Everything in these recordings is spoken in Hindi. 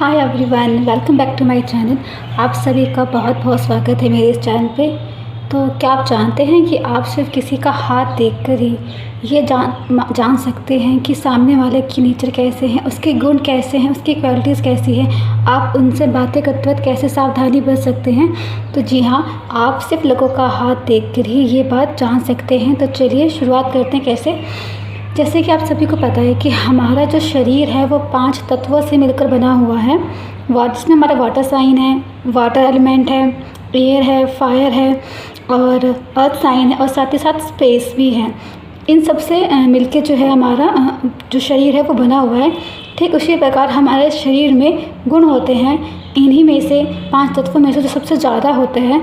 Hi everyone, welcome back to my channel. आप सभी का बहुत बहुत स्वागत है मेरे इस चैनल पे। तो क्या आप जानते हैं कि आप सिर्फ किसी का हाथ देखकर ही ये जान सकते हैं कि सामने वाले की नेचर कैसे हैं, उसके गुण कैसे हैं, उसकी क्वालिटीज़ कैसी हैं। आप उनसे बातें करते वक्त कैसे सावधानी बरत सकते हैं। तो जी हाँ, आप सिर्फ लोगों का हाथ देखकर ही ये बात जान सकते हैं। तो चलिए शुरुआत करते हैं। कैसे? जैसे कि आप सभी को पता है कि हमारा जो शरीर है वो 5 तत्वों से मिलकर बना हुआ है। जिसमें हमारा वाटर साइन है, वाटर एलिमेंट है, एयर है, फायर है और अर्थ साइन है और साथ ही साथ स्पेस भी है। इन सब से मिलके जो है हमारा जो शरीर है वो बना हुआ है। ठीक उसी प्रकार हमारे शरीर में गुण होते हैं। इन्हीं में से 5 तत्वों में से जो सबसे ज़्यादा होते हैं,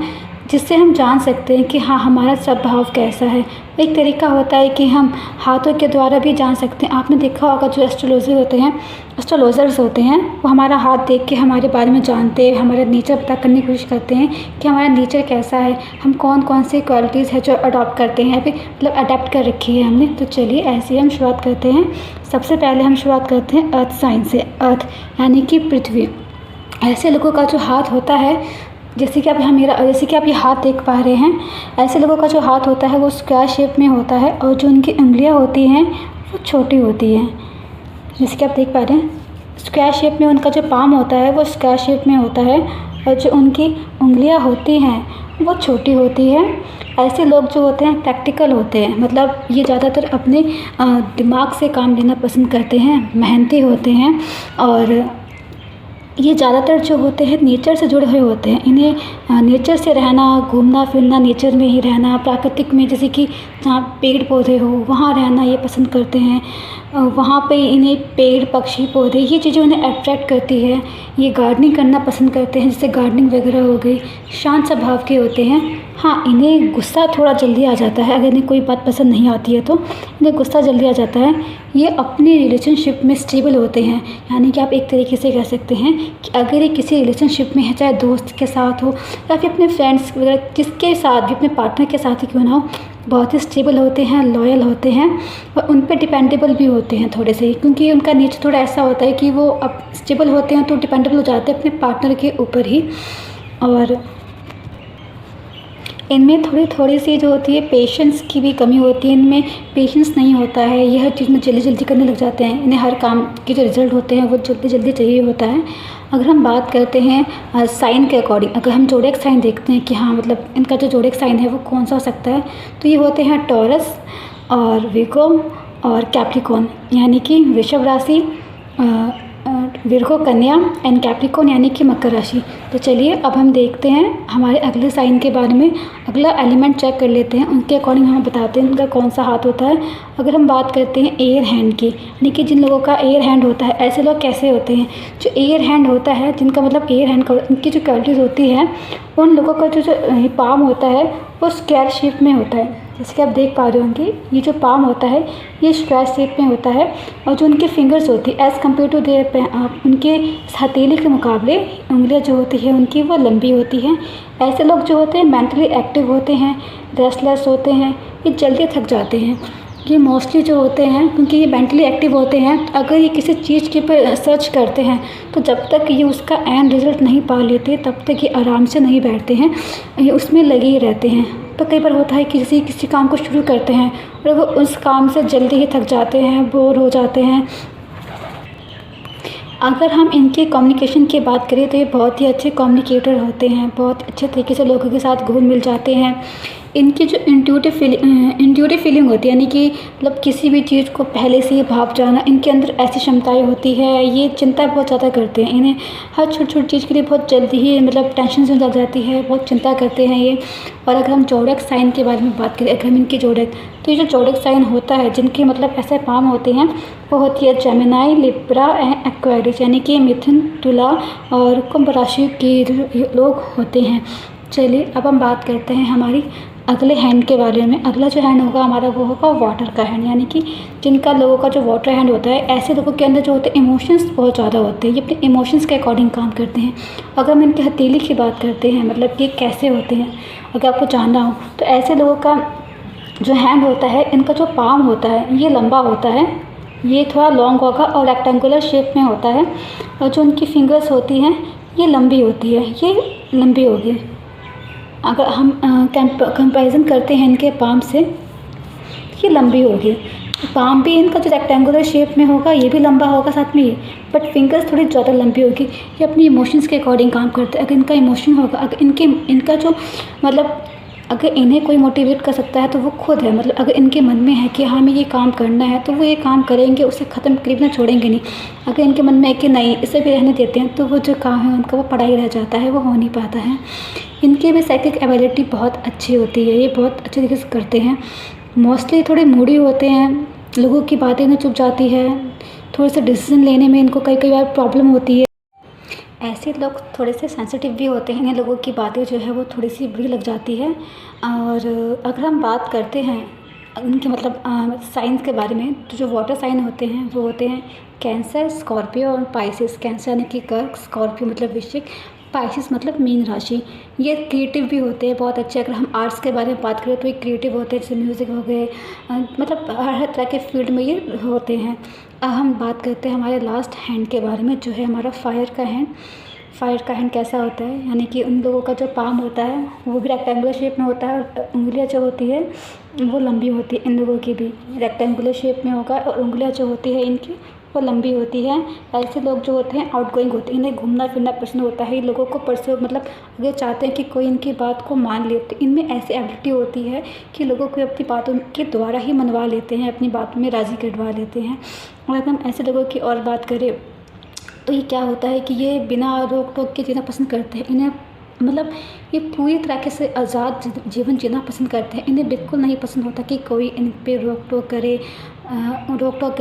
जिससे हम जान सकते हैं कि हाँ हमारा स्वभाव कैसा है। एक तरीका होता है कि हम हाथों के द्वारा भी जान सकते हैं। आपने देखा होगा जो एस्ट्रोलॉजर्स होते हैं वो हमारा हाथ देख के हमारे बारे में जानते हैं, हमारा नेचर पता करने की कोशिश करते हैं कि हमारा नेचर कैसा है, हम कौन कौन सी क्वालिटीज़ है जो अडॉप्ट करते हैं, अभी मतलब अडेप्ट कर रखी है हमने। तो चलिए ऐसे ही हम शुरुआत करते हैं। सबसे पहले हम शुरुआत करते हैं अर्थ साइन से। अर्थ यानी कि पृथ्वी। ऐसे लोगों का जो हाथ होता है, जैसे कि आप ये हाथ देख पा रहे हैं, ऐसे लोगों का जो हाथ होता है वो स्क्वायर शेप में होता है और जो उनकी उंगलियां होती हैं वो छोटी होती हैं। जैसे कि आप देख पा रहे हैं, स्क्वायर शेप में उनका जो पाम होता है वो स्क्वायर शेप में होता है और जो उनकी उंगलियां होती हैं वो छोटी होती है। ऐसे लोग जो होते हैं प्रैक्टिकल होते हैं, मतलब ये ज़्यादातर अपने दिमाग से काम लेना पसंद करते हैं, मेहनती होते हैं और ये ज़्यादातर जो होते हैं नेचर से जुड़े हुए होते हैं। इन्हें नेचर से रहना, घूमना फिरना, नेचर में ही रहना, प्राकृतिक में, जैसे कि जहाँ पेड़ पौधे हो वहाँ रहना ये पसंद करते हैं। वहाँ पे इन्हें पेड़ पक्षी पौधे ये चीज़ें उन्हें अट्रैक्ट करती है। ये गार्डनिंग करना पसंद करते हैं, जैसे गार्डनिंग वगैरह हो गई। शांत स्वभाव के होते हैं। हाँ, इन्हें गुस्सा थोड़ा जल्दी आ जाता है। अगर इन्हें कोई बात पसंद नहीं आती है तो इन्हें गुस्सा जल्दी आ जाता है। ये अपनी रिलेशनशिप में स्टेबल होते हैं, यानी कि आप एक तरीके से कह सकते हैं कि अगर ये किसी रिलेशनशिप में है, चाहे दोस्त के साथ हो या फिर अपने फ्रेंड्स वगैरह किसके साथ भी, अपने पार्टनर के साथ ही क्यों ना हो, बहुत ही स्टेबल होते हैं, लॉयल होते हैं और उन पे डिपेंडेबल भी होते हैं थोड़े से, क्योंकि उनका नेचर थोड़ा ऐसा होता है कि वो अब स्टेबल होते हैं तो डिपेंडेबल हो जाते हैं अपने पार्टनर के ऊपर ही। और इनमें थोड़ी सी जो होती है पेशेंस की भी कमी होती है। इनमें पेशेंस नहीं होता है, ये हर चीज़ में जल्दी करने लग जाते हैं। इन्हें हर काम के जो रिज़ल्ट होते हैं वो जल्दी चाहिए होता है। अगर हम बात करते हैं साइन के अकॉर्डिंग, अगर हम जोड़ेक साइन देखते हैं कि हाँ मतलब इनका जो जोड़ेक साइन है वो कौन सा हो सकता है, तो ये होते हैं टॉरस और विर्गो और कैप्रिकॉर्न, यानी कि वृषभ राशि, विर्गो कन्या एंड कैप्रिकॉर्न यानी कि मकर राशि। तो चलिए अब हम देखते हैं हमारे अगले साइन के बारे में। अगला एलिमेंट चेक कर लेते हैं, उनके अकॉर्डिंग हमें बताते हैं उनका कौन सा हाथ होता है। अगर हम बात करते हैं एयर हैंड की, यानी कि जिन लोगों का एयर हैंड होता है, ऐसे लोग कैसे होते हैं? जो एयर हैंड होता है, जिनका मतलब एयर हैंड का, उनकी जो क्वालिटीज़ होती है, उन लोगों का जो पाम होता है वो स्क्वायर शेप में होता है। जैसे कि आप देख पा रहे होंगे, ये जो पाम होता है ये स्क्वायर शेप में होता है और जो उनकी फिंगर्स होती है एज़ कम्पेयर टू देयर, उनके हथेली के मुकाबले उंगलियां जो होती है उनकी वो लंबी होती हैं। ऐसे लोग जो होते हैं मेंटली एक्टिव होते हैं, रेस्टलेस होते हैं, ये जल्दी थक जाते हैं। ये मोस्टली जो होते हैं, क्योंकि ये मेंटली एक्टिव होते हैं, अगर ये किसी चीज़ के ऊपर सर्च करते हैं तो जब तक ये उसका एंड रिजल्ट नहीं पा लेते तब तक ये आराम से नहीं बैठते हैं, ये उसमें लगे ही रहते हैं। तो कई बार होता है कि किसी काम को शुरू करते हैं और वो उस काम से जल्दी ही थक जाते हैं, बोर हो जाते हैं। अगर हम इनके कम्युनिकेशन की बात करें तो ये बहुत ही अच्छे कम्युनिकेटर होते हैं, बहुत अच्छे तरीके से लोगों के साथ घुल मिल जाते हैं। इनकी जो इंट्यूटिव फीलिंग होती है, यानी कि मतलब किसी भी चीज़ को पहले से ही भाप जाना, इनके अंदर ऐसी क्षमताएं होती है। ये चिंता बहुत ज़्यादा करते हैं, इन्हें हर छोटी चीज़ के लिए बहुत जल्दी ही मतलब टेंशन से लग जाती है, बहुत चिंता करते हैं ये। और अगर हम जोड़क साइन के बारे में बात करें, अगर हम इनके जोड़क, तो ये जो जोड़क साइन होता है जिनके मतलब ऐसे पाम होते हैं वो होती है जेमिनी, लिब्रा एंड एक्वेरियस, यानी कि मिथुन, तुला और कुंभ राशि के लोग होते हैं। चलिए अब हम बात करते हैं हमारी अगले हैंड के बारे में। अगला जो हैंड होगा हमारा वो होगा वाटर का हैंड, यानी कि जिनका लोगों का जो वाटर हैंड होता है, ऐसे लोगों के अंदर जो होते हैं इमोशंस बहुत ज़्यादा होते हैं, ये अपने इमोशंस के अकॉर्डिंग काम करते हैं। अगर हम इनकी हथेली की बात करते हैं, मतलब कि कैसे होते हैं, अगर आपको जानना हो तो ऐसे लोगों का जो हैंड होता है, इनका जो पाम होता है ये लंबा होता है ये थोड़ा लॉन्ग होगा और रेक्टेंगुलर शेप में होता है, और जो उनकी फिंगर्स होती हैं ये लंबी होती है, ये लंबी होगी। अगर हम कंपैरिजन करते हैं इनके पाम से, ये लंबी होगी। पाम भी इनका जो रेक्टेंगुलर शेप में होगा ये भी लंबा होगा साथ में ये, बट फिंगर्स थोड़ी ज़्यादा लंबी होगी। ये अपनी इमोशंस के अकॉर्डिंग काम करते हैं। अगर इनका इमोशन होगा, अगर इनका जो मतलब अगर इन्हें कोई मोटिवेट कर सकता है तो वो खुद है। मतलब अगर इनके मन में है कि हाँ हमें ये काम करना है तो वो ये काम करेंगे, उसे ख़त्म करीब ना छोड़ेंगे नहीं। अगर इनके मन में है कि नहीं इसे भी रहने देते हैं, तो वो जो काम है उनका वो पढ़ाई रह जाता है, वो हो नहीं पाता है। इनकी भी साइकिक एबिलिटी बहुत अच्छी होती है, ये बहुत अच्छे तरीके से करते हैं। मोस्टली थोड़े मूडी होते हैं, लोगों की बातें इन्हें चुभ जाती है, थोड़े से डिसीजन लेने में इनको कई कई बार प्रॉब्लम होती है। ऐसे लोग थोड़े से सेंसिटिव भी होते हैं, इन्हें लोगों की बातें जो है वो थोड़ी सी बुरी लग जाती है। और अगर हम बात करते हैं इनके मतलब साइंस के बारे में, तो जो वाटर साइन होते हैं वो होते हैं कैंसर, स्कॉर्पियो और पाइसिस। कैंसर यानी कि कर्क, स्कॉर्पियो मतलब वृश्चिक, पाइसिस मतलब मीन राशि। ये क्रिएटिव भी होते हैं बहुत अच्छे। अगर हम आर्ट्स के बारे में बात करें तो ये क्रिएटिव होते हैं, जैसे म्यूज़िक हो गए, मतलब हर तरह के फील्ड में ये होते हैं। अब हम बात करते हैं हमारे लास्ट हैंड के बारे में, जो है हमारा फायर का हैंड। फायर का हैंड कैसा होता है, यानी कि उन लोगों का जो पाम होता है वो भी रेक्टेंगुलर शेप में होता है, और उंगलियां जो होती है वो लंबी होती है। इन लोगों की भी रेक्टेंगुलर शेप में होगा, और उंगलियां जो होती है इनकी वो लंबी होती है। ऐसे लोग जो होते हैं आउटगोइंग होते हैं, इन्हें घूमना फिरना पसंद होता है। लोगों को परसो मतलब अगर चाहते हैं कि कोई इनकी बात को मान ले, तो इनमें ऐसी एबिलिटी होती है कि लोगों को अपनी बातों के द्वारा ही मनवा लेते हैं, अपनी बातों में राज़ी करवा लेते हैं। और अगर हम ऐसे लोगों की और बात करें तो ये क्या होता है कि ये बिना रोक टोक के जीना पसंद करते हैं। इन्हें मतलब ये पूरी तरीके से आज़ाद जीवन जीना पसंद करते हैं। इन्हें बिल्कुल नहीं पसंद होता कि कोई इन पे रोक टोक करे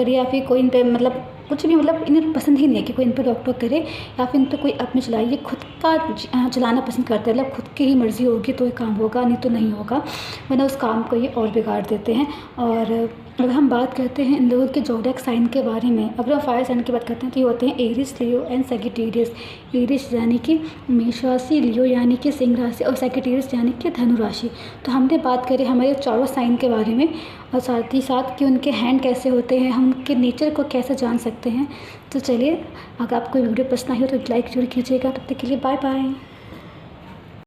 या फिर कोई इन पे मतलब कुछ भी, मतलब इन्हें पसंद ही नहीं है कि कोई इन पे रोक टोक करे या फिर इन पे कोई अपने चलाए। ये खुद का चलाना पसंद करते हैं, मतलब खुद की ही मर्ज़ी होगी तो ये काम होगा, नहीं तो नहीं होगा, वरना उस काम को ये और बिगाड़ देते हैं। और अगर हम बात करते हैं इन लोगों के ज़ोडिएक साइन के बारे में, अगर हम फायर साइन की बात करते हैं तो ये होते हैं Aries, Leo and Sagittarius. Aries यानी कि मेष राशि, लियो यानी कि सिंह राशि, और सैजिटेरियस यानी कि धनु राशि। तो हमने बात करी हमारे चारों साइन के बारे में, और साथ ही साथ कि उनके हैंड कैसे होते हैं, हम उनके नेचर को कैसे जान सकते हैं। तो चलिए, अगर आपको वीडियो पसंद आई हो तो लाइक जरूर कीजिएगा। तब तक के लिए बाय बाय।